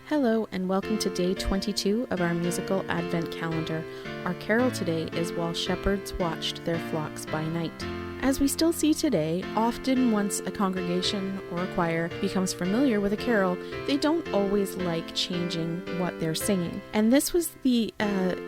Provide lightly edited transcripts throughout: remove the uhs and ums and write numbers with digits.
Hello and welcome to day 22 of our musical Advent calendar. Our carol today is While Shepherds Watched Their Flocks by Night. As we still see today, often once a congregation or a choir becomes familiar with a carol, they don't always like changing what they're singing. And this was the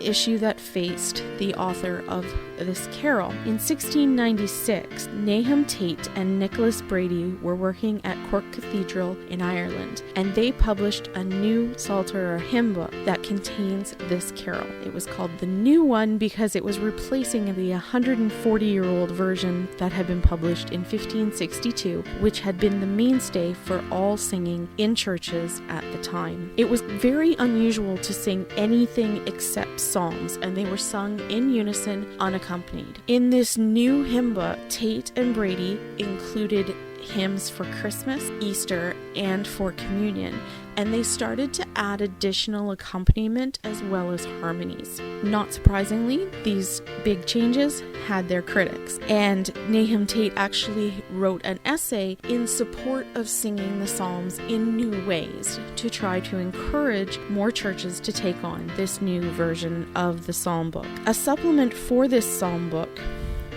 issue that faced the author of this carol. In 1696, Nahum Tate and Nicholas Brady were working at Cork Cathedral in Ireland, and they published a new psalter or hymn book that contains this carol. It was called the New One because it was replacing the 140-year-old version that had been published in 1562, which had been the mainstay for all singing in churches at the time. It was very unusual to sing anything except psalms, and they were sung in unison, unaccompanied. In this new hymn book, Tate and Brady included hymns for Christmas, Easter, and for communion, and they started to add additional accompaniment as well as harmonies. Not surprisingly, these big changes had their critics, and Nahum Tate actually wrote an essay in support of singing the Psalms in new ways to try to encourage more churches to take on this new version of the Psalm book. A supplement for this Psalm book,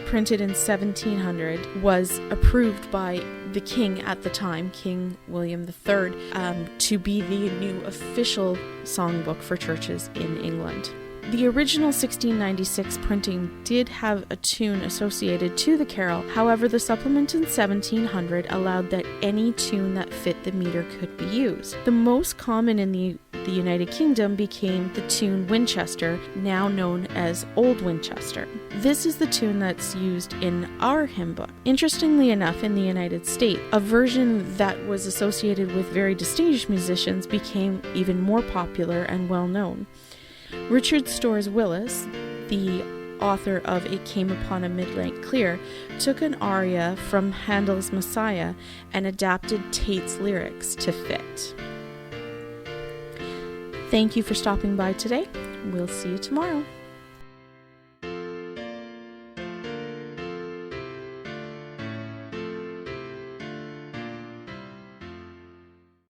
printed in 1700, was approved by the king at the time, King William III, to be the new official songbook for churches in England. The original 1696 printing did have a tune associated to the carol. However, the supplement in 1700 allowed that any tune that fit the meter could be used. The most common in the United Kingdom became the tune Winchester, now known as Old Winchester. This is the tune that's used in our hymn book. Interestingly enough, in the United States, a version that was associated with very distinguished musicians became even more popular and well known. Richard Storrs Willis, the author of It Came Upon a Midnight Clear, took an aria from Handel's Messiah and adapted Tate's lyrics to fit. Thank you for stopping by today. We'll see you tomorrow.